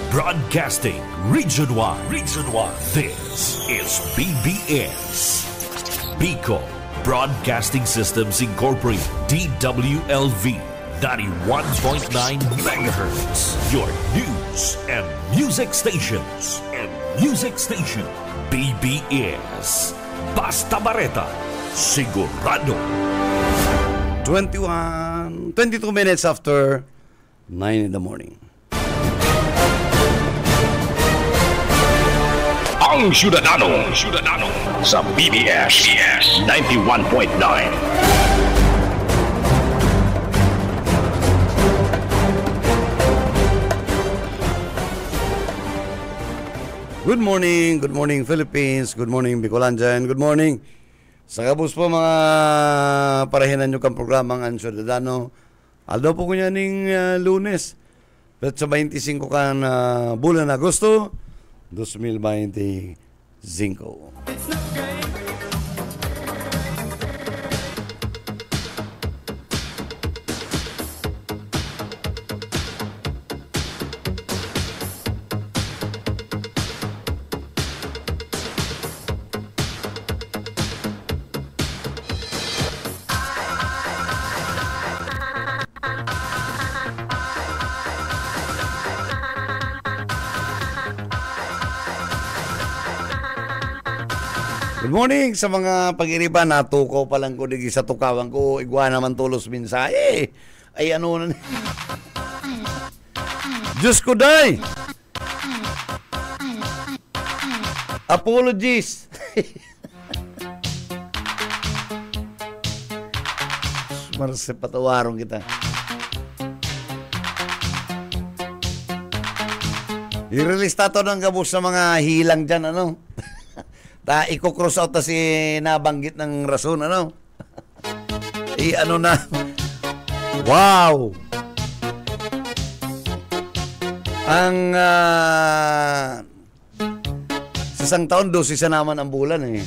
Broadcasting Region 1. This is BBS. Bicol Broadcasting Systems Incorporated. DWLV 91.9 MHz. Your news and music stations. BBS. Basta Bareta. Sigurado. 22 minutes after 9 in the morning. Ang Syudadano sa BBS 91.9. Good morning Philippines, good morning Bicolandia, and good morning sa kabus po mga parahinan nyo kang programang Ang Syudadano. Aldo po ko niya ning Lunes, sa 25 kan bulan Agosto 2025. Good morning sa mga pag-iriban. Natuko pa lang ko digi sa tukawan ko. Igwa naman tulos minsahe. Ay ano na. Diyos ko day. Apologies. Marse patawarong kita. I-release tato ng gabos sa mga hilang dyan, ano? Iko-cross out na si nabanggit ng rason, ano? Ano na? Wow! Ang sa isang taon, 12 naman ang bulan, eh.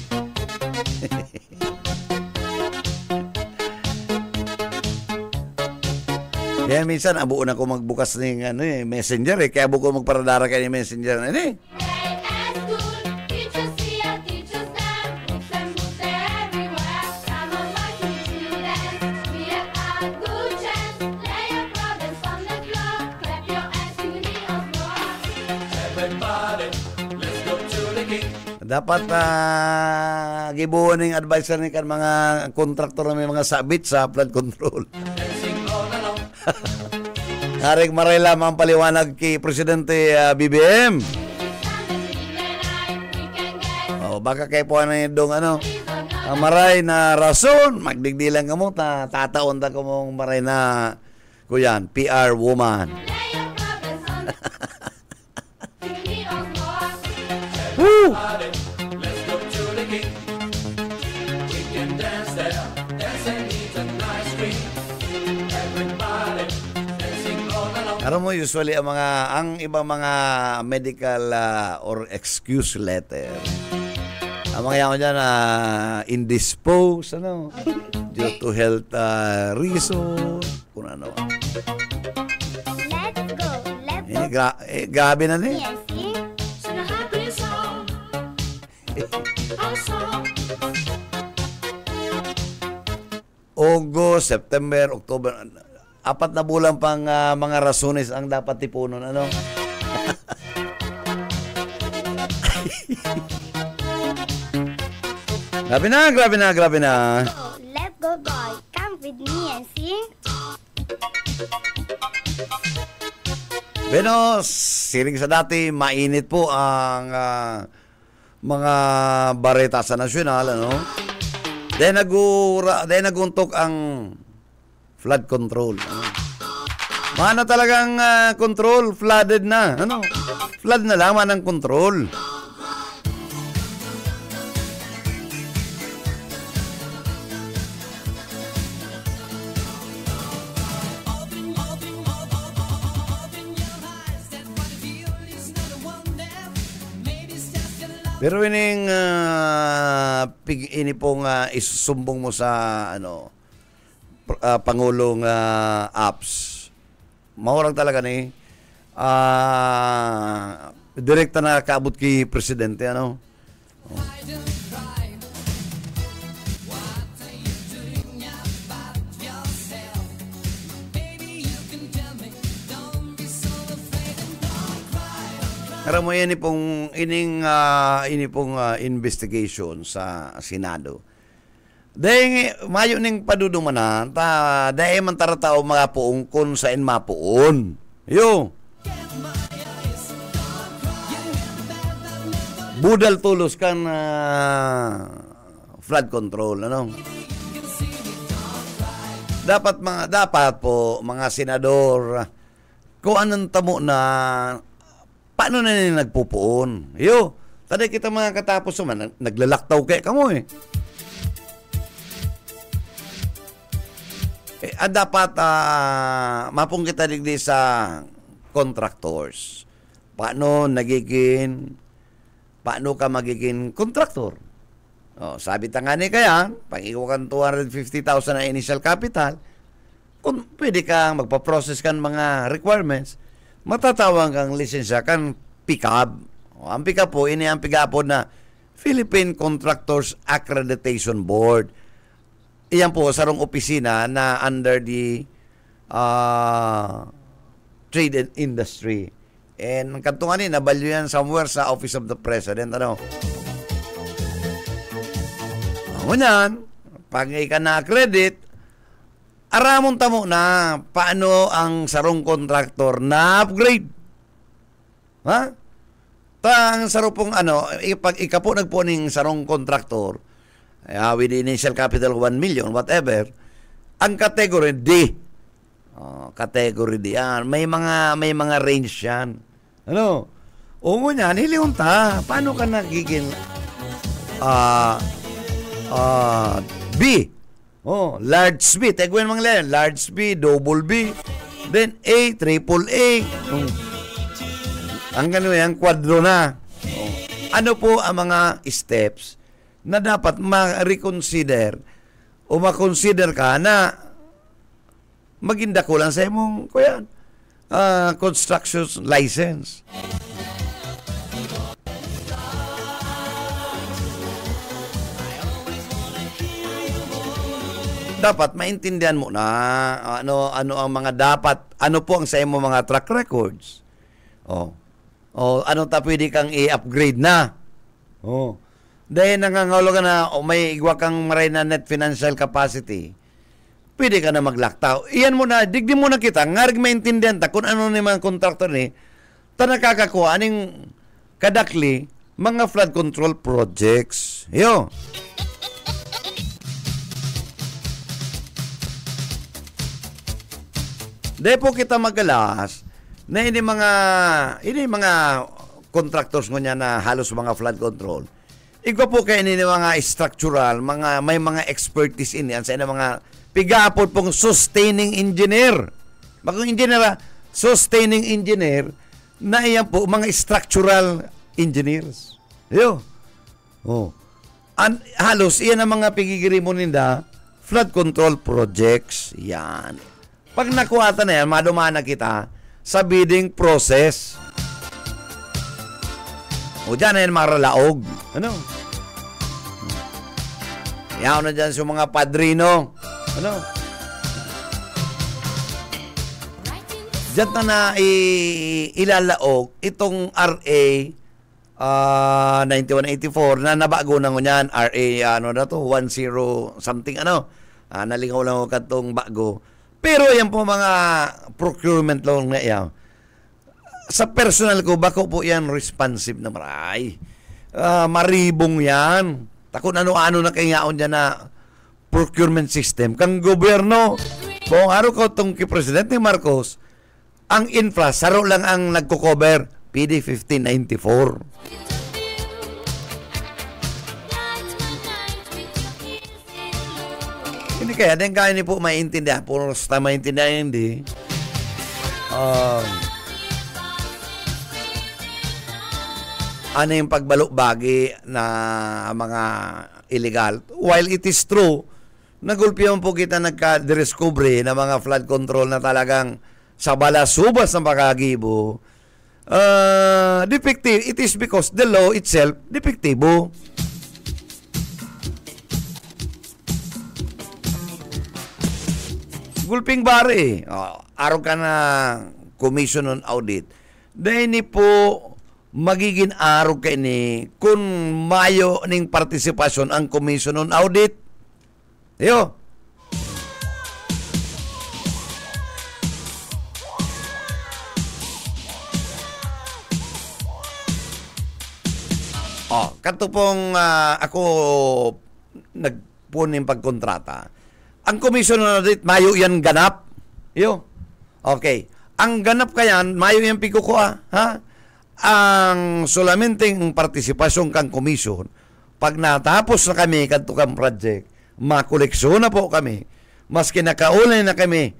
Kaya minsan, abuo na ko magbukas ng messenger, eh. Kaya abuo ko magparadara kayo ng messenger, eh. Dapat gibuon ng advisor ni kan mga kontraktor na may mga sabit sa flood control. Haring maray lamang paliwanag kay Presidente BBM. Baka kay po na dong maray na rason, magdigdilan ka mo, tataon ta ko mong maray na kuyan, PR woman. Woo! Alam mo, usually ang ibang mga medical or excuse letter, ang mga yaman dyan indisposed, due to health reason, kung ano. Let's go. Grabe na ni. Yes, August, September, October, 4 na bulan pang mga rasones ang dapat tipunon, ano? Grabe na. Let's go, boy. Come with me and sing. Benos, siring sa dati, mainit po ang mga bareta sa nasyonal, ano? Dahil naguntok ang flood control. Mana talagang control, flooded na. Flood na lang, manang control. Pero ining ini pong isusumbong mo sa Pangulong apps. Mahurang talaga ni direkta na kaabot kay presidente, ano? Aram mo yan ining investigation sa Senado. Dahil mayo ning padudumanan, dahil man taratao mga puungkon sa mapuon. Yo. Budal tulos kan flood control, ano? Dapat po mga senador kung anong tamo na paano na nila nagpupuon. Yo, tada kita mga katapos naman naglalaktaw kay kamo eh. Dapat mapong kita digdi sa contractors. Paano ka magiging contractor? Sabi ta nga ni kaya, pag ikaw kan 250,000 na initial capital, kung pwede kang magpa-process kan mga requirements, matatawag kang lisensya kan PICAB. Ang PICAB po, ini ang PICAB na Philippine Contractors Accreditation Board. Iyan po, sarong opisina na under the trade and industry. And kantungan ni, nabalyo yan somewhere sa Office of the President. Ano? Ngunyan, pag ika na-credit, aramon tamo na paano ang sarong contractor na-upgrade. Ha? Ang sarong pag ika po nagpuning sarong contractor, with the initial capital 1 million, whatever, ang category D. Category D yan. May mga range yan. Ano? O ngunyan, hiliyon ta. Paano ka nagiging B? Large B. Tegwin mga lang. Large B, double B, then A, triple A. Ang gano'n yan, kwadro na. Ano po ang mga steps na dapat ma-reconsider o ma-consider ka na maginda ko lang sa imong construction license. Dapat maintindihan mo na ano ang mga dapat, ano po ang sa imong mga track records. Ano ta pwede kang i-upgrade na. Dahil nangangaulo ka na may igwa kang maray na net financial capacity, pwede ka na maglaktaw. Iyan mo na, digdi mo na kita, ngarig maintindihan ta kung ano ni mga contractor ni, ta nakakakuha aning kadakli mga flood control projects. Yo. Dahil po kita magalas na ini mga contractors nga na halos mga flood control. Igwa po kayo ni mga structural, may mga expertise yan sa mga pigapot pong sustaining engineer. Bakong engineer, sustaining engineer, na iyan po mga structural engineers. Yo. Halos iyan ang mga pigigiri mo ninda, flood control projects. Yan. Pag nakuha na yan, madumana kita sa bidding process. O dyan na yan maralaog. Ano? Yaw na dyan sa mga padrino. Ano? Dyan na ilalaog itong RA 9184 na nabago na ngunyan. RA 10 something nalingaw lang ako katong bago. Pero yan po mga procurement law na yan. Sa personal ko, bako po yan responsive na maray. Maribong yan. Takot ano-ano na kayaon dyan na procurement system. Kang gobyerno, kung araw ko itong Presidente Marcos, ang infra, saro lang ang nagko-cover, PD 1594. Hindi kaya, din kaya ni po maintindihan. Puro sa maintindihan hindi. Ano yung pagbalok-bagi na mga illegal. While it is true, nagulpiyon po kita nagka-discovery na mga flood control na talagang sa balasubas ng pakagibo, defective. It is because the law itself defektibo. Gulping bari. Araw ka na commission on audit. Dahil ni po magiging araw ka ni kung mayo ning partisipasyon ang commission on audit. Yo. Kanto pong ako nagpunin pagkontrata. Ang commission on audit, mayo yan ganap. Yo. Okay. Ang ganap kayan, mayo yan piko ko ha? Ang solamente ang partisipasyon kang commission, pag natapos na kami kanto kang project, makoleksyon na po kami, mas kinakaulay na kami,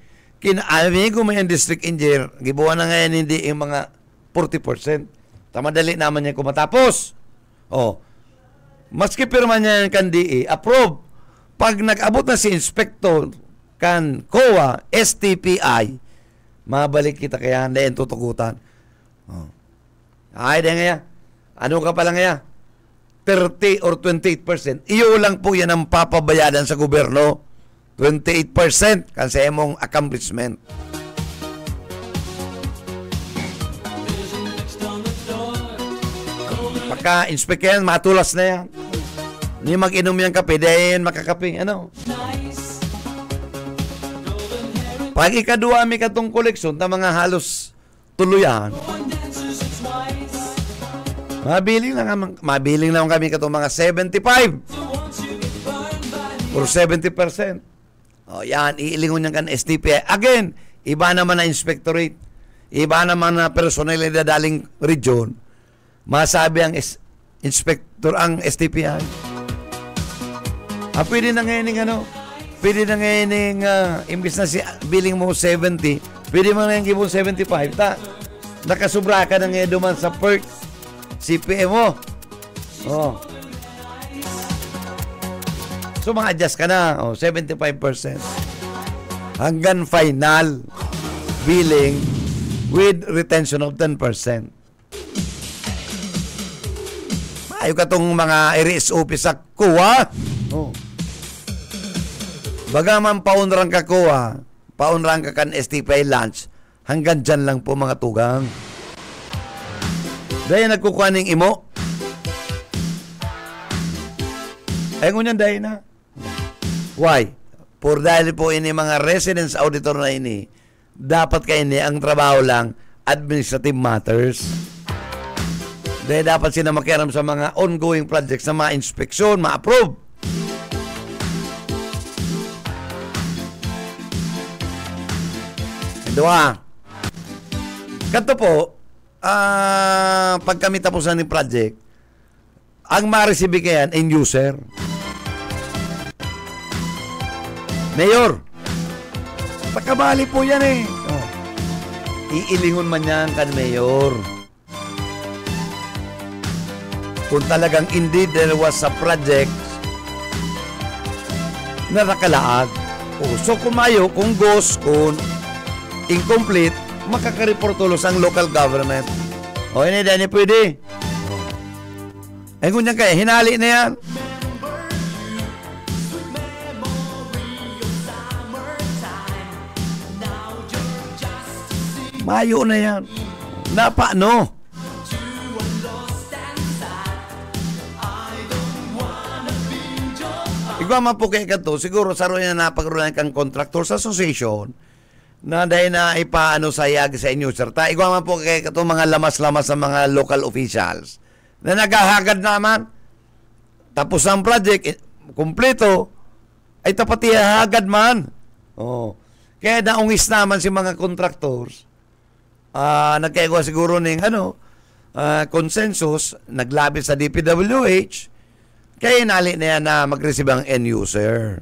amigo may district engineer, gibuwan na ngayon hindi yung mga 40%. Tamadali naman yan kung matapos. Maski pirma niya kan DE, approve. Pag nag-abot na si inspector kan COA, STPI, mabalik kita kaya hindi yung tutukutan. Ay, di nga. Ano ka pala nga? 30 or 28%. Iyo lang po yan ang papabayadan sa gobyerno. 28% kasi mong accomplishment. Pagka-inspect yan, matulas na yan. Hindi mag-inom yung kape, dahil makakape. Ano? Pag ikadua may katong koleksyon na mga halos tuluyan, mabiling lang kami katong mga 75 or 70%. Yan, iilingon yan kan STPI. Again, iba naman na inspectorate, iba naman na personal na daling region. Masabi ang inspector ang STPI. Pwede na ngayon pwede na ngayon imbis na si billing mo 70, pwede mo na ngayon gibon 75. Nakasubra ka na ngayon duman sa perk CPM mo. So mga-adjust ka na, 75%. Hanggang final billing with retention of 10%. Ayaw ka tong mga RSOP sa COA. Bagaman paunrang ka COA, paunrang ka kan STPI lunch, hanggang dyan lang po mga tugang. Dahil nagkukuha ng imo. Ay ngunyan dahil na. Why? Dahil po ini mga residence auditor na ini, dapat kayo ini ang trabaho lang, administrative matters. Dahil dapat sila makialam sa mga ongoing projects na ma-inspeksyon, ma-approve. Dua. Kanto po, pag kami tapusan ng project, ang ma-receive kayan, end user. Mayor, pagkabali po yan eh. Iilingon man yan kan Mayor. Kung talagang indeed there was a project na nakalaag. So kumayo, kung ghost, kung incomplete, makaka-report tulos ang local government. Hindi dahil pwede. Kung yan kaya, hinali na yan. Mayo na yan. Paano? Ikaw man po kaya ka to, siguro sa roon na napagrulan kang Contractors Association na dahil na ipaano sayag sa inyo, sir. Ikaw man po kaya ka to, mga lamas-lamas sa mga local officials na naghahagad naman. Tapos ang project, kumpleto, ay tapat ihagad man. Kaya naungis naman si mga contractors. Nagkaigawa siguro ng consensus, naglabi sa DPWH, kaya inali na yan na mag-receive ang end user.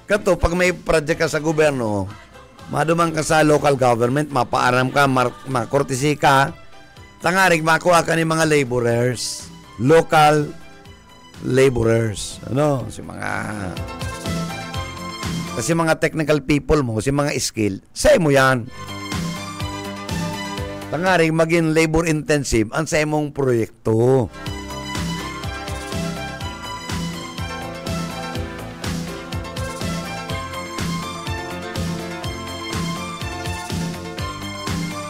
Kato, pag may project ka sa gobyerno, madumang ka sa local government, mapaaram ka, makortisi ka, tangarig makuha ka ni mga laborers, local laborers. Ano? Kasi mga technical people mo, si mga skill, sa mo yan. Tangaring maging labor intensive ang sa imong proyekto.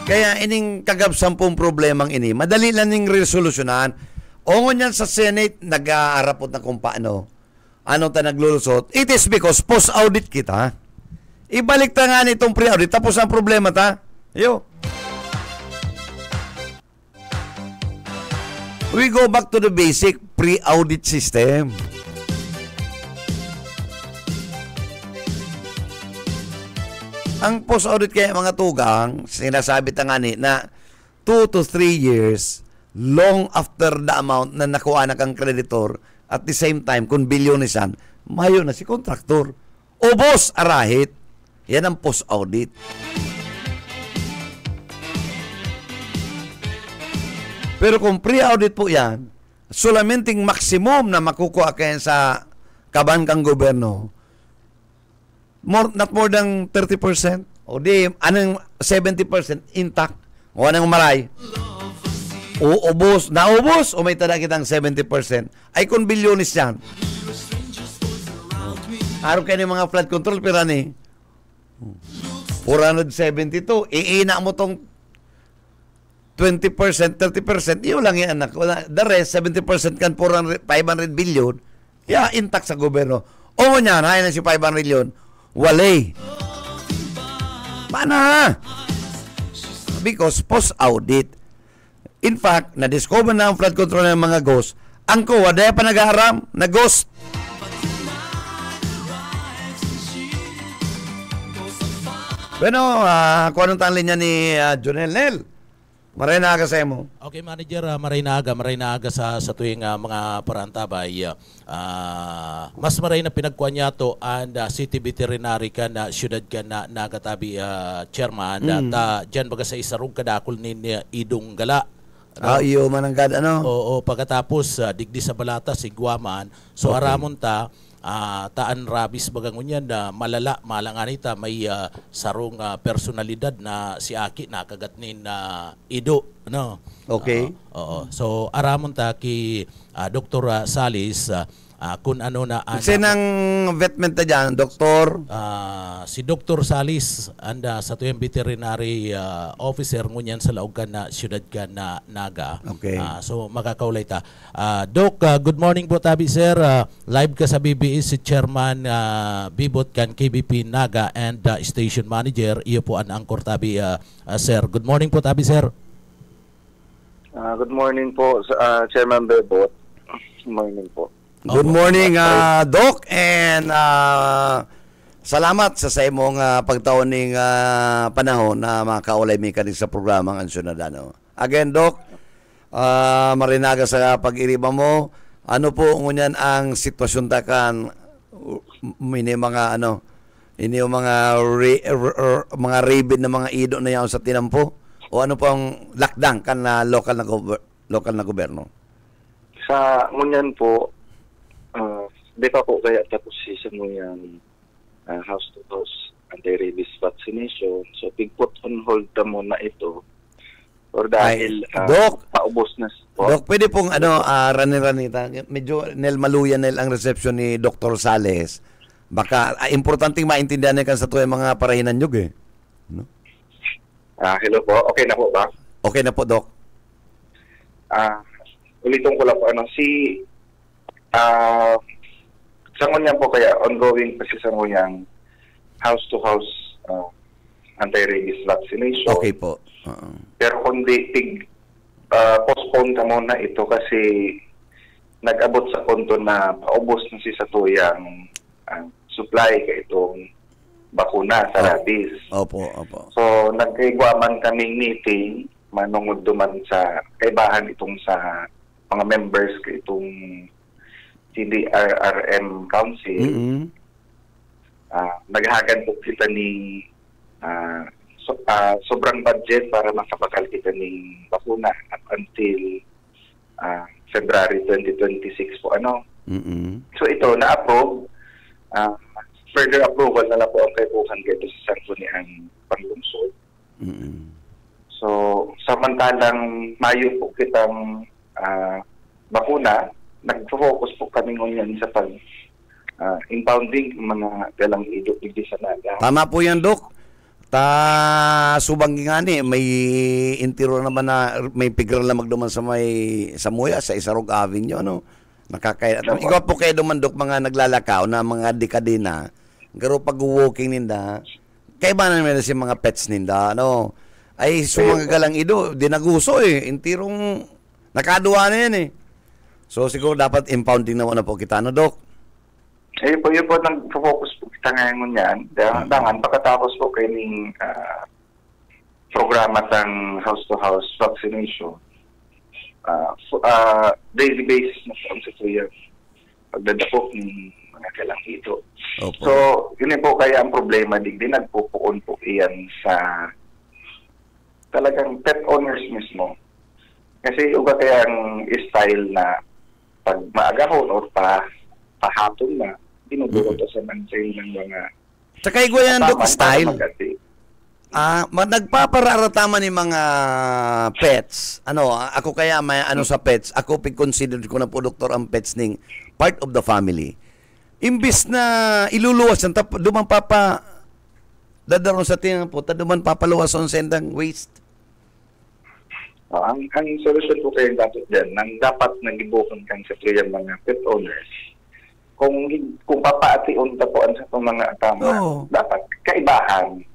Kaya ining kagabsampung problemang ini, madali lang ning resolusyonan. Ongon yan sa Senate, nag-aarapot na kung paano. Ano ta naglulusot? It is because post-audit kita. Ibalik ta nga nitong pre-audit, tapos ang problema ta. Yo. We go back to the basic pre-audit system. Ang post-audit kaya mga tugang, sinasabi ta nga ni na 2 to 3 years long after the amount na nakuha na kang kreditor, at the same time, kung bilyonisan, mayo na si kontraktor. Ubos arahit. Yan ang post-audit. Pero kung pre-audit po yan, solamenting maximum na makukuha kayo sa kabangkang gobyerno, not more than 30%, o di, anong 70% intact, o anong maray, naubos, o may tada kitang 70%, ay kung bilyonis yan. Araw kayo ng mga flood control, pero ni, 472, iina mo tong 20%, 30%, yun lang yan, anak. The rest, 70% kan 500 billion, intact sa gobyerno. O niyan, hay na si 500 billion, walay. Mana? Because post-audit. In fact, na-discover na ang flood control ng mga ghost. Ang kuwa, dahil pa nag-aaram na ghost. Bueno, kung anong tanglin niya ni Jonel Nel? Maray na aga sa mo. Okay, manager, maray na aga sa tuwing mga parantabay. Mas maray na pinagkuhan niya to and city veterinary ka na syudad ka na nagatabi chairman. At dyan baga sa isarong kadakol ni Idong Gala. Iyo mananggad ano? Oo, pagkatapos digdi sa balata si Guaman. So okay. Aramon ta taan rabis bagang unyan na malanganita may sarong personalidad na si Aki nakagat nin Ido, no? Okay. Oo. So aramon ta ki Dr. Salis kung ano na sinang vetment ta dyan, doktor? Si Dr. Salis anda sa tuyang veterinary officer ngunyan sa laog ka na siyudad ka na Naga. Okay. So makakaulay ta. Doc, good morning po tabi sir. Live ka sa BBS si Chairman Bibot kan KBP Naga and Station Manager. Iyo po ang angkor tabi sir. Good morning po tabi sir. Good morning po Chairman Bibot. Good morning po. Good morning, Doc, and salamat sa imong pagtaon ng panahon na makaulay mi kani sa programang Ansyonadano. Again, Doc, marinaga sa pag-iriba mo. Ano po ngunyan ang sitwasyon takan ini mga mga rabid na mga ido na yaon sa tinampo o ano po ang lockdown kan na local na gobyerno? Sa ngunyan po di pa po kaya tapos season mo yung house-to-house anti-rabies vaccination. So, pig-put on hold na muna ito. Or dahil Doc, paubos na po. Doc, pwede pong rani-ranita. Medyo maluyan ang reception ni Dr. Sales. Baka importanteng maintindihan niya sa tuwing mga parahinan nyo eh. No? Hello po. Okay na po ba? Okay na po, Doc. Ulitin ko lang po sa ngunyan po kaya ongoing kasi sa ngunyan house-to-house anti-rabies vaccination. Okay po. Pero kung postpone ka muna ito kasi nag-abot sa punto na paubos na si Satuyang supply ka itong bakuna sa rabies. Opo. So, nagkaigwaman kaming meeting manungod duman sa kaibahan itong sa mga members ka itong CDRRM Council. Naghahagan po kita ni sobrang budget para makapakal kita ng bakuna up until February 2026 po So ito, na-approve. Further approval na lang po ang kaibukan dito sa Sangguniang Panlungsod. So, samantalang Mayo po kitang bakuna, nag-focus po kami ngayon sa impounding mga galang ido sa naga. Tama po yan, Dok. Subang nga ni, may intiro naman na may pigral na magduman sa Samuya, sa Isarog Avenue, ano? Ikaw po kayo duman, Dok, mga naglalakaw na mga dekadina, garo pag-walking ninda, kaya ba naman si mga pets ninda, ano? Ay, sumangagalang ido, dinaguso intirong nakaduwa na yan So, siguro dapat impounding naman na po kita, no, Dok? Yun po, nag-focus po kita ngayon yan. Dangan, pagkatapos po kayo ng programa ng house-to-house vaccination, daily basis na po ang sasuyan pagdadapok ng mga kalang ito. Opo. So, yun po kaya ang problema, din nagpupuon po iyan sa talagang pet owners mismo. Kasi yung kaya ang style na pag maagahon or pahapon na, dinudurot sa mansay ng mga Tsaka yan, Dok, style. Nagpapararataman ni mga pets. Ako kaya may sa pets, ako consider ko na po, Doktor, ang pets ning part of the family. Imbis na iluluwas, duman dadaron sa tinang po, duman papaluwas on sendang waste. Ang solusyon po kayo dapat dyan, nang dapat nagibukan kang sa mga pet owners, kung papaatiun tapuan sa itong mga atama, dapat kaibahan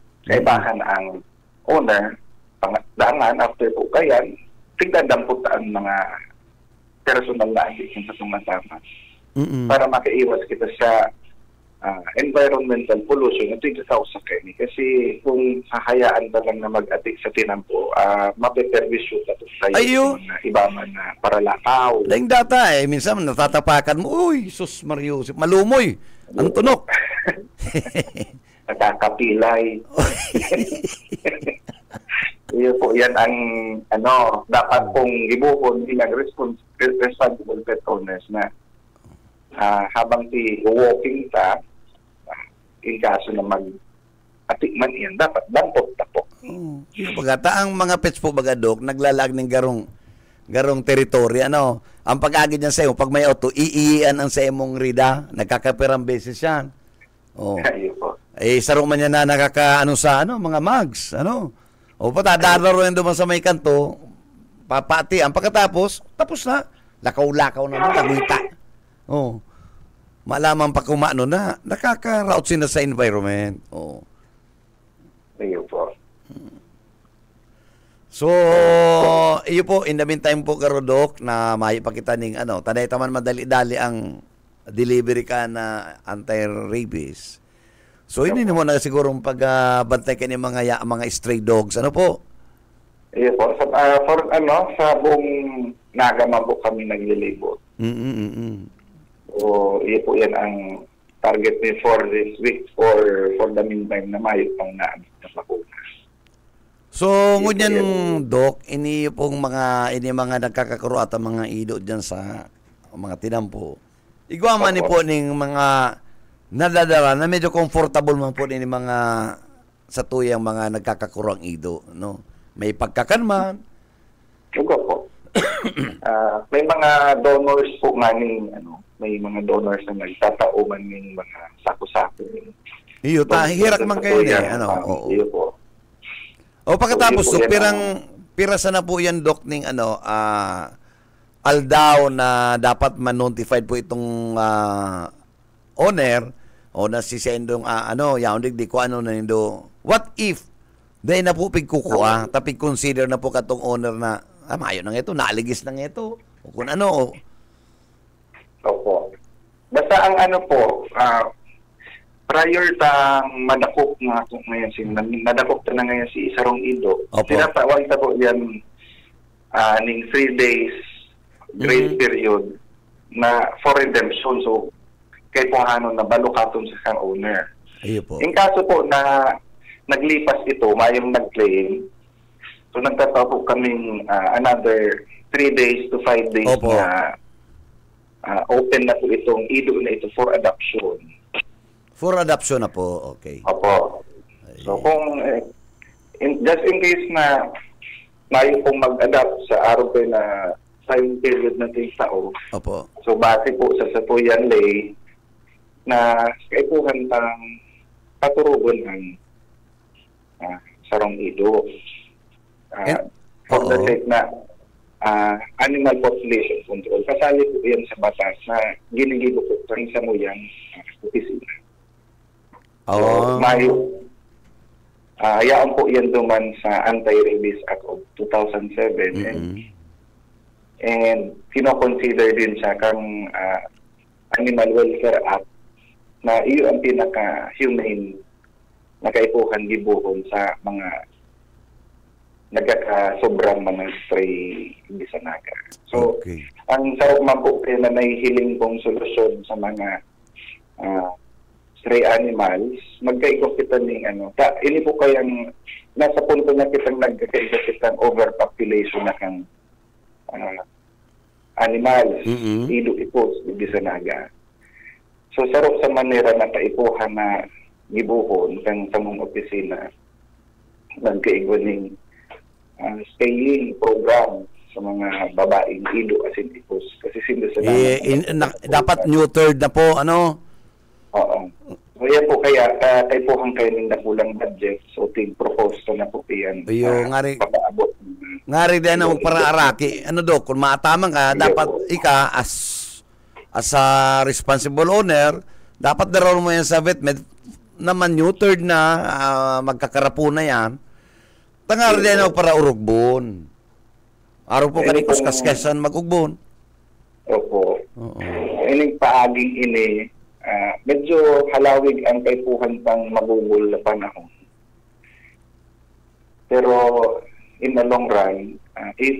ang owner, pangatdangan, after po kayan, tigdadampot ang mga personal na addiction sa itong atama. Para makaiwas kita sa environmental pollution at ito sa usakay. Kasi kung hahayaan ba lang na mag-atik sa tinampo, mapeperwisyo na ito sa'yo mga ibaman na paralakaw. Daing data minsan natatapakan mo, uy, sus Mario, malumoy, ang tunok. Nakakapilay. Yan ang dapat pong ibuhon bilang responsible pet owners na habang walking ta, in kaso na mag-atikman iyan, dapat dampot-tapok. Ang mga pets po, Dok, naglalag ng garong teritoryo. Ang pag-agid niyan sa'yo, pag may auto, iiyan ang sa imong rida, nagkakapirang beses yan. Sarong man yan na mga mags, patadaro rin duman sa may kanto, papati, ang pagkatapos, tapos na, lakaw-lakaw na nagwita. Malaman pa kumano na nakaka-route sila sa environment. Ayun po. So, iyo po, in the meantime po, Dok, na maipakita ning tanay taman madali-dali ang delivery ka na anti-rabies. So, hindi mo na sigurong pagbantay ka ng mga stray dogs. Ano po? Iyo po. Sa buong Nagama po kami naglilibot. Iyo po yan ang target ni for this week or for the meantime na mayo pang naamit na bakuna. So, ngunyan, Dok, ini mga nagkakakuro at mga ido dyan sa mga tinampo. Igwa man po ning mga nadadala na medyo comfortable man po ni mga sa tuyang mga nagkakakuro ang ido. May pagkakanman. Suga po. May mga donors po may mga donors na nagtatauman ng mga sako-sako. Iyo, hirak man kayo Iyo po. Pagkatapos, pirasa na po yan, Dok, ning aldaw na dapat man-notified po itong owner o na si sendong yaundig di ko na nindo. What if dahil na po pigkukuha, tapig consider na po katong owner na mayo na ito, naaligis na ito, o kung Opo. Basta ang prior tang madakop nga kung ngayon nadakop na ngayon si Isarong Ido. Tinatawag po yan ning 3 days grace period na for redemption. So, kay kung na balukaton sa kang owner. In kaso po na naglipas ito, mayong nag-claim, so nagtataw po kaming another 3 days to 5 days na open na po itong ido na ito for adoption. For adoption na po, okay. Opo. So kung just in case na mayo pong mag-adapt sa araw kayo na time period na 3 tao, Opo. so base po sa Satuyan Lay na kaipuhan pang paturugon ng sarong ido. For the Oo. sake na animal population control. Kasali po yan sa batas na ginigibo po ng Samuyang opisina. So, mayo, hayaan po yan duman sa Anti-Rabies Act of 2007 and kino-consider din siya kang Animal Welfare Act na iyo ang pinaka-humane na kaipuhan gibuhon sa mga nagkakasobrang mga stray bisanaga. So, Okay. ang sarap man po na nahihiling pong solusyon sa mga stray animals, magkaikot kita ng ini po kayang nasa punto na kitang nagkakaikot kitang overpopulation na kang animals, ido ipos, bisanaga. So, sarap sa manera na kaipuhan na gibuhon kang sa mga opisina nagkaigoning staying program sa mga babaeng ido as in ipos. Kasi sindi sa dapat neutered na po, ano? Oo. Kaya po kaipuhan kayo ng nakulang budget. So, propose na po yan. Papaabot. Ngari din na para araki. Ano do, kung maatamang ka, dapat ika as a responsible owner, dapat daron mo yan sa VetMed naman neutered na magkakarapo na yan. Tangar din ako para urugbon. Araw po kanikos kaskesan magugbon. Opo. Ining paaging ini, medyo halawig ang kaipuhan pang magugol na panahon. Pero in the long run,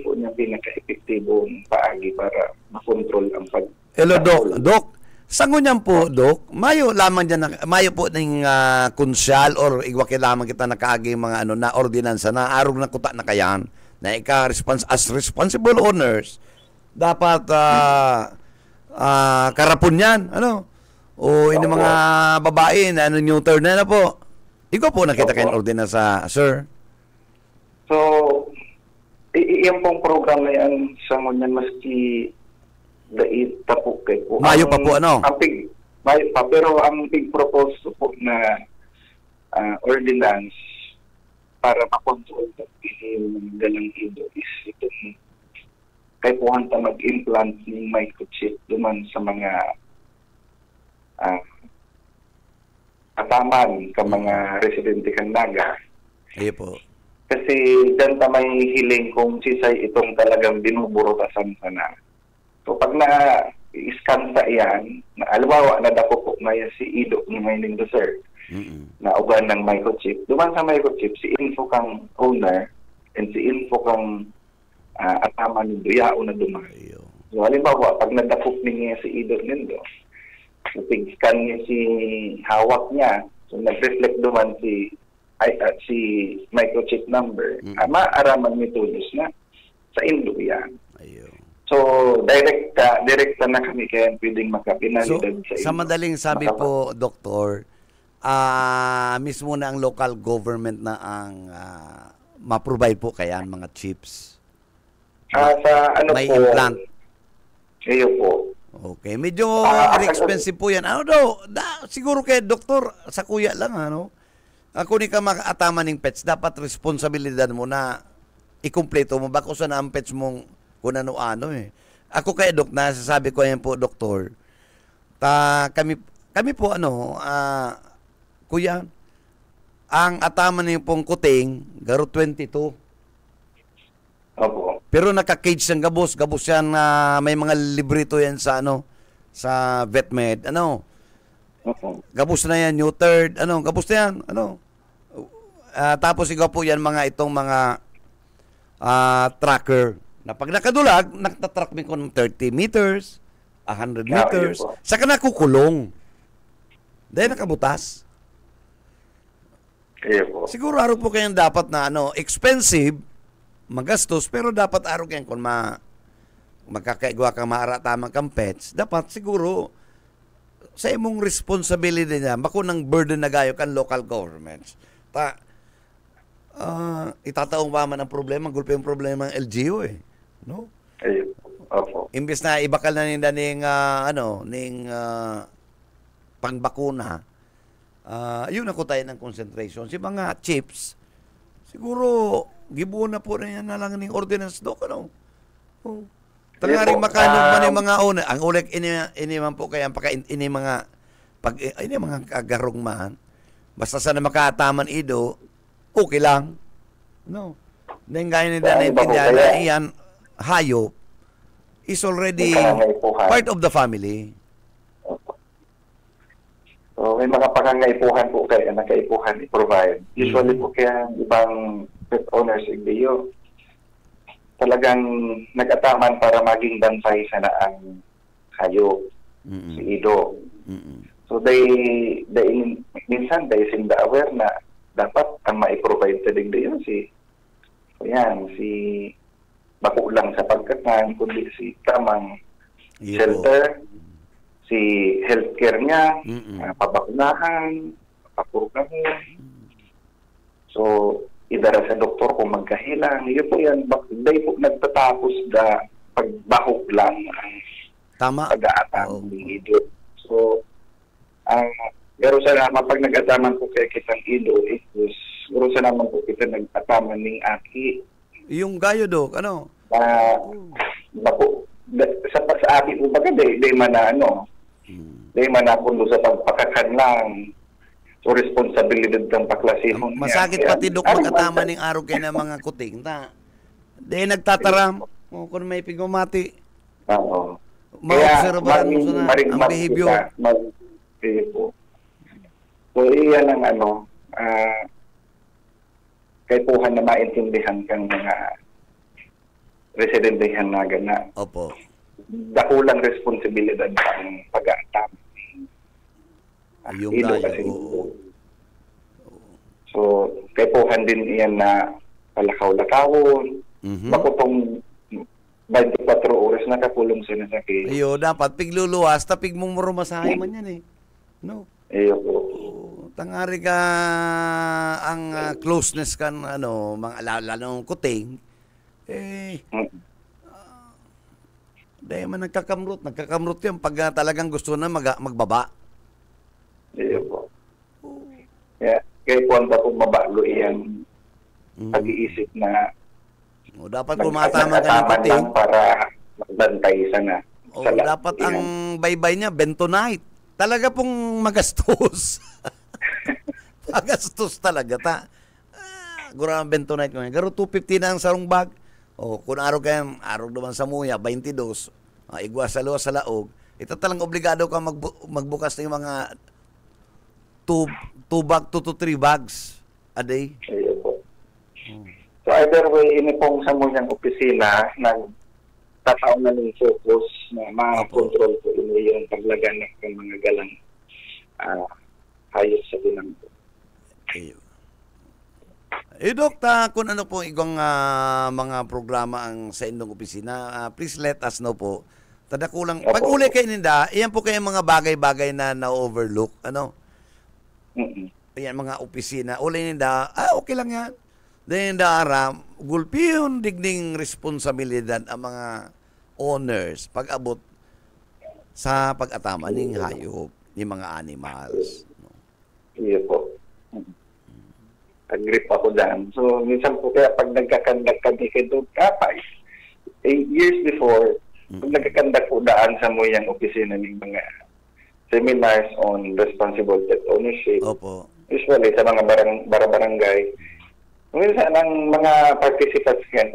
po niya pinaka-epektibong paagi para makontrol ang Hello, Doc. Doc, sango niyan po, Doc, mayo lamang dyan, mayo po ng konsyal or igwaki lamang kita nakaagi mga na ordinansa na arog na kuta na kayan na as responsible owners dapat karapon yan, ano? O ini mga babae na neuter na po. Ikaw po nakita kayong ordinansa, sir? So, iyan pong program na yan sa ngunyan maski dait pa po kay po. Mayo pa po, ano? Mayo pa, pero ang big propose po na ordinance para makontrol yung galang ido is itong kay po hanta mag-implant ng microchip duman sa mga ataman ka mga residente kang naga. Iyo po. Kasi dyan ta may hiling kung sisay itong talagang binuburotasan sana. So pag na-scan sa iyan, na alwawa na dako po maya si Ido ni Mayning Dessert na uban ng microchip. Duman sa microchip, si info kang owner and si info kang atama ng duyao na duman. So halimbawa, pag nadakop niya si Ido nindo, so pig-scan niya si hawak niya, so nag-reflect duman si microchip number, maaraman ni tulos na sa indo yan. So, direkta na kami kaya pwedeng makapinalidad sa madaling sabi po, Doktor, mismo na ang local government na ang ma-provide po kaya ang mga chips. Sa ano may po? Implant. Iyo po. Okay. Medyo expensive po yan. Ano daw? Siguro kay Doktor, sa kuya lang, ano? Kung di ka makatama ng pets, dapat responsibilidad mo na ikumpleto mo. Bako sa na ang pets mong kung ano-ano eh. Ako kay Dok, nasasabi ko yan po, Doktor, kami po, kuya, ang atama niyo pong kuting, garo 22. Opo. Pero naka-cage ang gabos yan na may mga librito yan sa sa VetMed, Opo. Gabos na yan, neutered, gabos na yan, tapos ikaw po yan itong mga tracker. Na pag nakadulag, nagtatrack mo kung 30 meters, 100 meters, saka nakukulong. Dahil nakabutas. Siguro araw po kayong dapat na expensive, magastos, pero dapat araw kayong kung magkakaigwa kang maaratamang kang pets, dapat siguro sa imong responsibility niya, makunang burden na gayo kan local governments. Itataong pa man ang problema, gulpi yung problema ng LGU eh. No? Ayun. Opo. Imbes na ibakal na ninda ning pangbakuna, yun ako tayo ng concentration. Si mga chips, siguro, gibuo na po na yan na lang ng ordinance do, ano? Oh. Tangaring makano man yung mga una. Ang ulit, ini man po kaya, ini mga kagarong man, basta sana makataman ido, okay lang. No? Then gaya ni Danay Pindiana, iyan, hayop, is already part of the family. So, may mga pangangaipuhan po kaya na kaipuhan i-provide. Usually po kaya ibang pet owners igdiyo talagang nag-ataman para maging bantay sa naang hayop, si Ido. So, minsan, they seem aware na dapat ang ma-provide sa digdiyo si bako lang sa pagkatan, kundi si tamang shelter, si healthcare niya, pabakunahan, papurgamon. So, idara sa doktor kung magkahilang. Yun po yan, day po nagtatapos na pagbahok lang ang pag-aatang ng Ido. So, garo sa naman, pag nag-ataman po kaya kitang Ido, garo sa naman po kita nag-ataman ng Aki. Yung gayo, Dok, ano? Sa Aki po baga, day man na day man na kundo sa pagpakakan lang. So, responsibilidad ng paklasihon niya. Masakit pati, Dok, magkatama ng araw kayo ng mga kuting. Di nagtataram. Kung may pigumati. Oo. Ma-observahan mo na ang behavior. So, iyan ang kaipuhan na maintindihan kang mga residentehan na gana. Opo. Dakulang responsibilidad ng pag-aatam. Yung gayo. So, kaipuhan din iyan na palakaw-lakawon. Makutong 24 oras na kapulong sa nasakit. Ayo, dapat pigluluwas, tapig mong marumasahe man yan eh. No? Ayo po. Tangari ka ang closeness kan mga lalong kuting. Dahil man nagkakamrot yan pag talagang gusto na magbaba. Iyo po. Kaya po po mabalo iyan pag-iisip na dapat pumatama ka ng kuting para magbantay sana. Dapat ang baybay niya bentonite. Talaga pong magastos. Magastos talaga gura ang bentonite ko. Garo 250 na ang sarong bag. Kung araw naman sa muya 22. Igwa sa luwa sa laog. Ito talang obligado ka magbukas ng mga 2 to 3 bags a day. Iyo po. So either way, ini pong sa muyang opisina nagtataon na ng focus na ma-control po ini yung paglaganap ng mga galang hayop sa bilang po. Dok, kung ano po igong mga programa ang sa inyong opisina, please let us know po. Tadakulang, pag uli kayo ninda, iyan po kayo mga bagay-bagay na na-overlook. Ayan, mga opisina. Uli ninda, okay lang yan. Then daram, gulpiyon digning responsibilidad ang mga owners pag-abot sa pag-atama ng hayop, ng mga animals. Iyo po. Agree ako dyan. So, minsan po kaya pag nagkakandak kami kayo kapay, years before, pag nagkakandak po daan sa muyang opisina ng mga seminars on responsible pet ownership, usually sa mga barangay, minsan ang mga participants yan,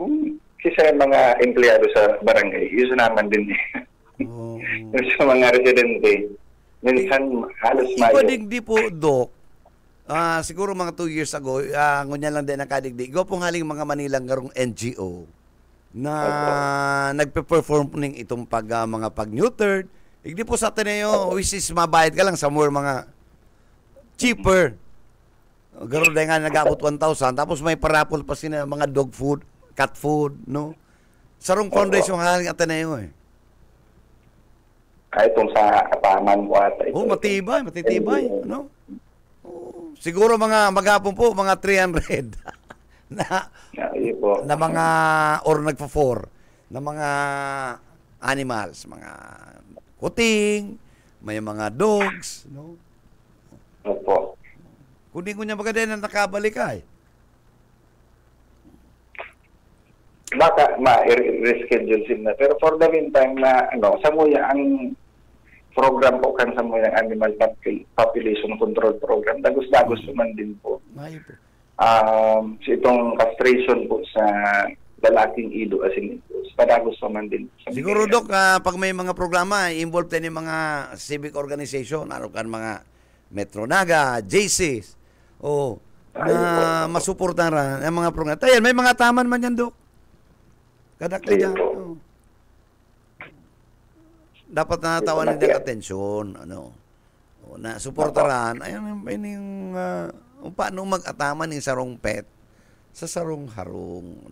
kisa mga empleyado sa barangay, yun naman din yung sa mga residente, minsan halos mayo. Ipadigdi po, Dok, siguro mga 2 years ago, ngunyan lang din nakadigdi, go pong haling mga Manilang garong NGO na nagpe-perform ning itong mga pag-neutered. Igdi po sa Ateneo, which is mabayad ka lang sa more mga cheaper. Garo dahil nga nag-abot 1,000. Tapos may parapol pa sila mga dog food, cat food, no? Sarong foundation haling Ateneo eh. Kahit itong sa Kapaman po ata. Oh, matitibay. Ano? Oh, siguro mga maghapon po, mga 300 na mga, or nagpa-4, na mga animals, mga kuting, may mga dogs, no? Opo. Kunin ko niya baga din na nakabalik ay. Baka ma-reschedule sila. Pero for the meantime na sa Muya, ang program po kan sa Muya Animal Population Control Program, dagos-dagos naman din po. May po. Itong castration po sa lalaking ido as in ito, padagos naman din. Siguro, Dok, pag may mga programa, involved tayo ng mga civic organization, ano kan mga Metro Naga, JCs, na masuportahan ang mga programa. Tayo, may mga taman man yan, Dok. Kadak na dyan. Dapat natawanan ng atensyon, na suportahan, ayun yung paano mag-ataman ng sarong pet sa sarong harong,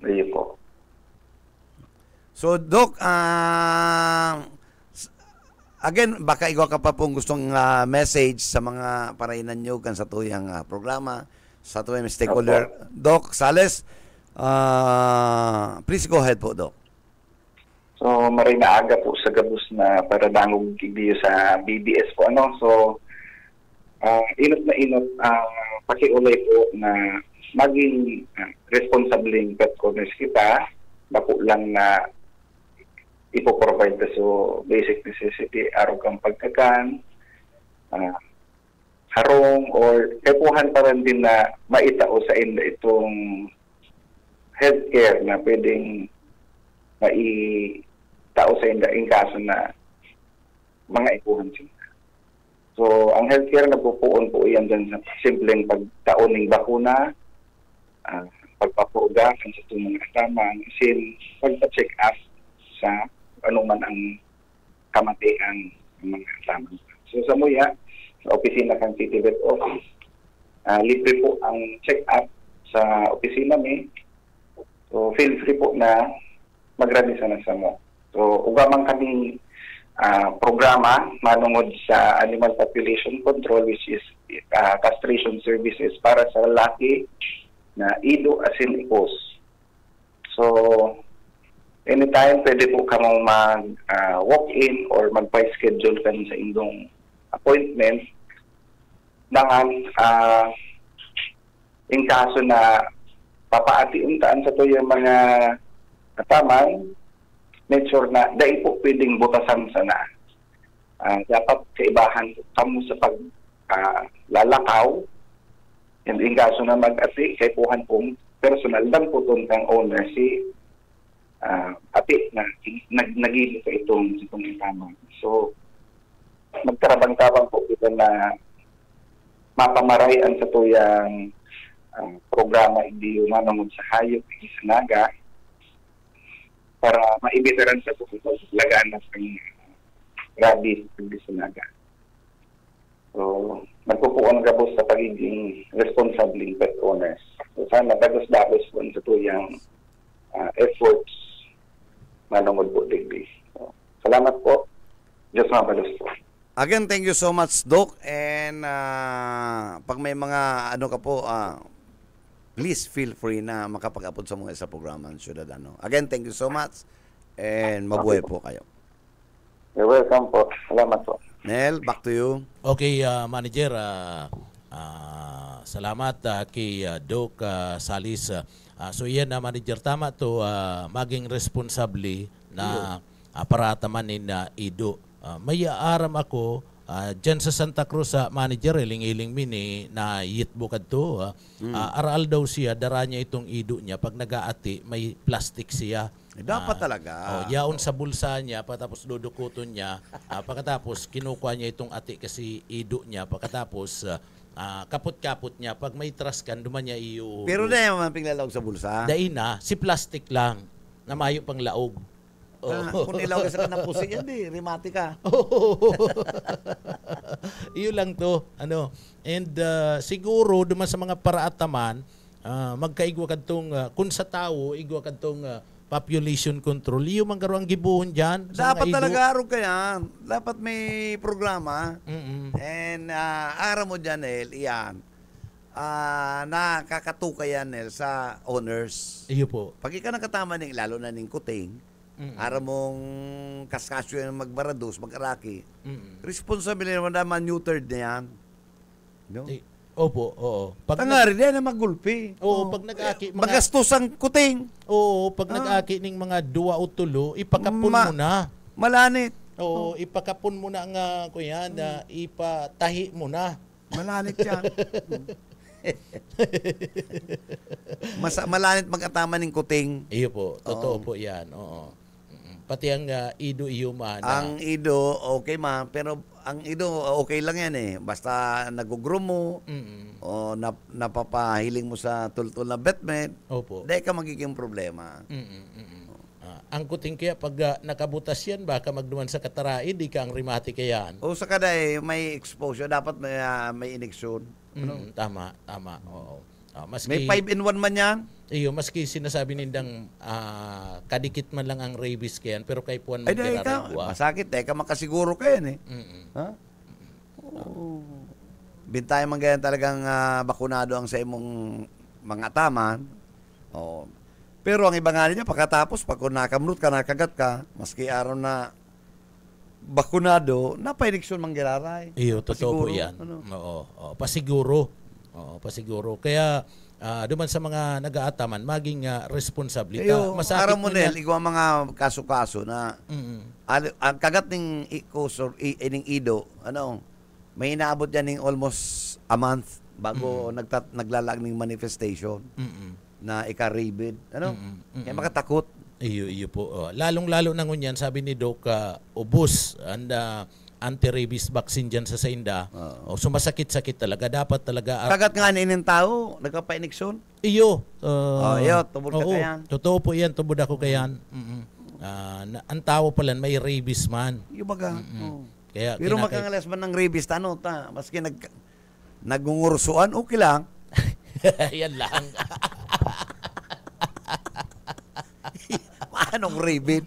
Ayun po. So, Doc, again, baka ikaw ka pa pong gustong message sa mga parainan nyo kan sa tuyang programa, sa tuyang stakeholder. Doc Sales, please go ahead po, Doc. So, maray na aga po sa gabos na para dangog video sa BBS po. So, inot na inot, pakiulay po na maging responsibleng pet owners kita, bako lang na ipoprovide so basic necessity, araw kang pagkakan, harong, or kapuhan pa rin din na maitao sa inda itong healthcare na pwedeng maitao sa inda in kaso na mga ipuhan sila. So, ang healthcare nagpupuon po yan dyan sa simpleng pagtaon ng bakuna, pagpaprogram sa itong mga kasama, sin pagpa-check up sa anuman ang kamatian ng mga kasama. So, sa Muya, sa opisina kang City Vet Office, libre po ang check up sa opisina may. So, feel free po na magrabisa na sa mo. So, ugamang kami programa manungod sa animal population control, which is castration services para sa lalaki na ido asin ipos. So, anytime pwede po kamong mag-walk-in or mag-schedule kami sa indong appointment. Dangan, in kaso na papaati-untaan sa to yung mga kataman, make sure na dahil po pwedeng butasan sana. Dapat kaibahan kamo sa paglalakaw. And in kaso na mag-ati, kay puhan pong personal lang po kang owner si ati na nagili ko itong itama. So, magtarabang-tabang po ito na mapamarayan sa tuyang programa hindi umanamod sa hayop, hindi sa naga, para maibitaran sa lagaan ng rabies hindi sa naga. So, magpupuan gabos sa pagiging responsibling pet owners. So, sana dagos-dagos po sa tuyang efforts manungod po digdi. So, salamat po. Diyos mabalos po. Again, thank you so much, Doc. And pag may mga ka po, please feel free na makapag-upload sa mga sa programa ng Ciudadano. Again, thank you so much. And mabuhay po kayo. You're welcome po. Salamat po. Nel, back to you. Okay, Manager, salamat kay Doc Salis. So yan, Manager, tama to, maging responsable na aparatamanin na ido. May aaram ako, dyan sa Santa Cruz, Manager, iling-iling mini na yitbukad to. Aral daw siya, dara niya itong ido niya. Pag nag-aati, may plastic siya. Dapat talaga. Yaon sa bulsa niya, pagkatapos dudukuton niya, pagkatapos kinukuha niya itong ati kasi ido niya, pagkatapos kaput-kaput niya, pag may traskan, duman niya iyo. Pero na yung mga pinglalaog sa bulsa. Dahil na, si plastic lang, na mayo pang laog. Kung ilaw ka sa kanang pusi yan, rimati ka. Iyo lang to. And siguro, duman sa mga paraataman, magkaigwa kadtong kung sa tao igwa kadtong population control. Iyo man garo ang gibuhon diyan sa Dapat mga ido. talaga araw kaya. Dapat may programa. And araw mo dyan, Nel, iyan. Nakakatuka yan, Nel, sa owners. Iyo po. Pag ika nakatama ning, lalo na ning kuting, araw mong kaskasyo yung magbarados, mag-araki, responsibility naman neutered na yan. No? Opo, oo. Pag Tangari din na maggulpi. Oo, pag nag-aki Magastos ang kuting. Oo, pag nag-aki ning mga duwa o tulo, ipakapon mo na. Malanit. Oo, ipakapon mo na nga kuya na ipatahi mo na. Malanit yan. Malanit mag-atama ng kuting. Iyo po, totoo po 'yan. Oo. Pati ang ido iyo man. Ang ido, okay ma, pero ang ido, okay lang yan eh. Basta nag-groom mo, o napapahiling mo sa tultul na betmet, Opo. di ka magiging problema. Ang kuting kaya pag nakabutas yan, baka magduman sa kataraid, di ka ang rheumatic yan. O sa kada may exposure, dapat may ineksyon. Tama. Oo. May 5-in-1 man yan. Iyo, maski sinasabi nindang kadikit man lang ang rabies kayan, pero kay puwan Ay, di ka, masakit eh, ka makasiguro ka yan eh. Ha? Bintayan man ganyan talagang bakunado ang sa imong mga taman. Oh. Pero ang iba nga niya, pagkatapos, pag nakamrut ka, nakagat ka, maski araw na bakunado, napaineksyon manggiraray. Iyo, totoo po yan. Ano? Oo, pasiguro. Oo, pasiguro. Kaya, duman sa mga nag-aataman, maging responsable. Kayo, araw mo man nil, ikaw ang mga kaso-kaso na ang kagat ng ining ido, may inaabot yan ng almost a month bago naglalag ng manifestation na ika-rabid. Kaya makatakot. Iyo po. Lalong-lalo na ngunyan, sabi ni Doc, ubos and anti-rabies vaccine dyan sa Sainda. Sumasakit-sakit talaga. Dapat talaga. Kagat nga ninin tao, nagpapa-ineksyon. Iyo. Iyo, tubod ka kayan. Totoo po yan, tubod ako kayan. Ang tao pala may rabies man. Yung baga. Kaya, pero makangalas man ng rabies, maski nagungursuan, okay lang. Yan lang. Anong rabies?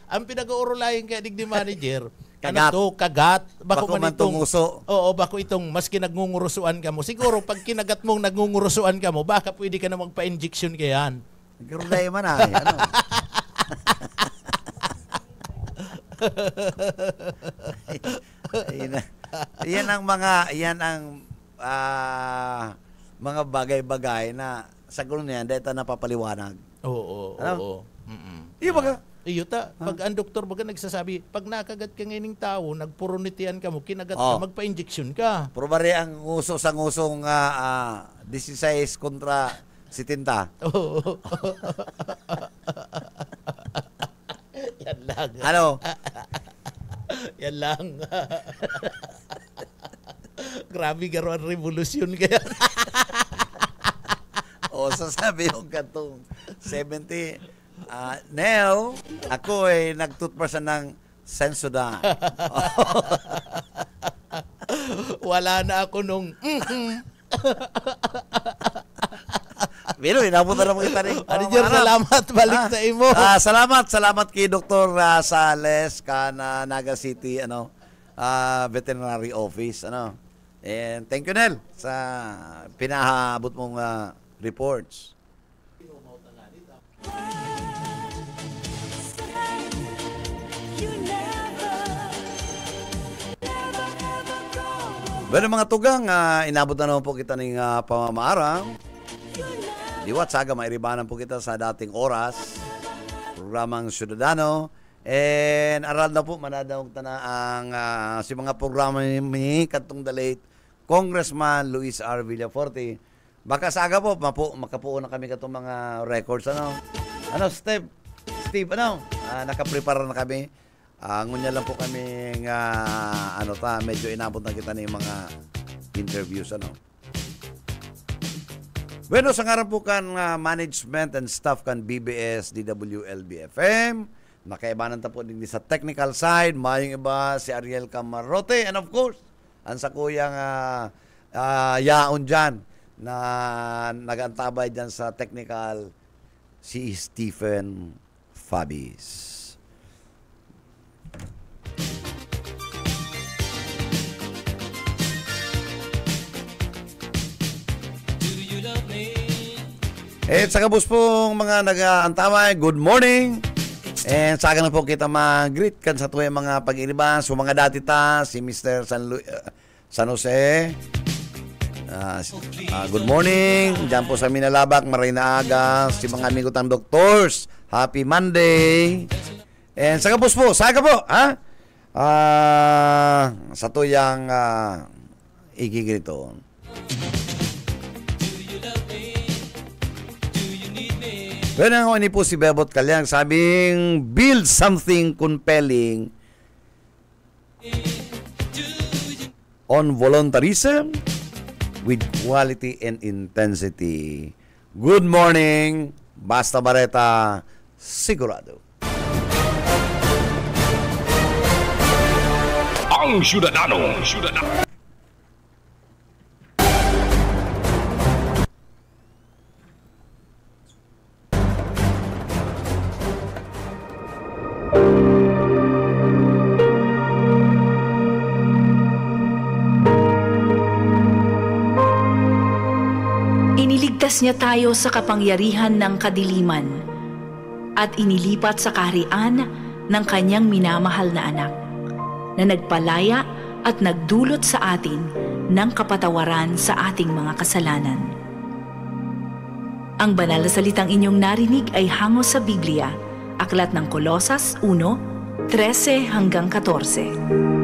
ang pinag-uurulayan kaya digdi manager, Kagat. Kagat. Bako man tunguso. Oo, bako itong maski nagngungurusuan ka mo. Siguro pag kinagat mong nagngungurusuan ka mo, baka pwede ka na magpa-injection kayan. Nagkarulay man ay. Yan ang mga bagay-bagay na sa gulo niyan dahil napapaliwanag. Oo. Iyo baga. Iyo pag ang doktor baga nagsasabi, pag nakagat ka ngayon tao, nagpuronitian ka mo, kinagat ka, magpa-injection ka. Pero bari ang uso sa ngusong 16 kontra 70. Oo. Yan lang. Ano? Yan lang. Grabe garo ang revolusyon kaya. O sasabi yung katong 70. Now, ako ay nag-toothbrush ng Sensodyne. Wala na ako nung Pero inabutan na mo kita rin. Salamat. Balik sa imo. Salamat kay Dr. Sales na Naga City Veterinary Office. And thank you, Nel, sa pinahabot mong reports. Bueno mga tugang, inabot na naman po kita ng pamamaarang. Diwat saga mairibanan po kita sa dating oras. Programang Ciudadano. And aral na po manadawag na ang si mga programa ni katong the late Congressman Luis R. Villaforte. Baka saga po, makapuo na kami katong mga records. Steve, nakaprepare na kami. Ngunya lang po kami medyo inabot na kita ng mga interviews. Bueno, sa ngaran po kan management and staff kan BBS, DWLB FM. Nakaibanan ta po din sa technical side. Mayong iba si Ariel Camarote. And of course, ang sa kuyang yaon dyan na nagantabay dyan sa technical si Stephen Fabis. Sa kabus pong mga nag-aantamay, good morning. And sa akin na po kita mag-greet kan sa tuwing mga pag-iniban. So mga dati ta, si Mr. San Jose. Good morning. Diyan po sa Minalabak, Marina Aga. Si mga amigo tang doctors. Happy Monday. And sa kabus po, sa po, ha? Sa tuyang ikigrito. Pero nga ni po si Bebot Kalyang sabing build something compelling on voluntarism with quality and intensity. Good morning, Basta Bareta, sigurado. Ang Ciudadano. Iniligtas niya tayo sa kapangyarihan ng kadiliman at inilipat sa kaharian ng kanyang minamahal na anak na nagpalaya at nagdulot sa atin ng kapatawaran sa ating mga kasalanan. Ang banal na salitang inyong narinig ay hango sa Biblia, Aklat ng Kolosas 1:13-14.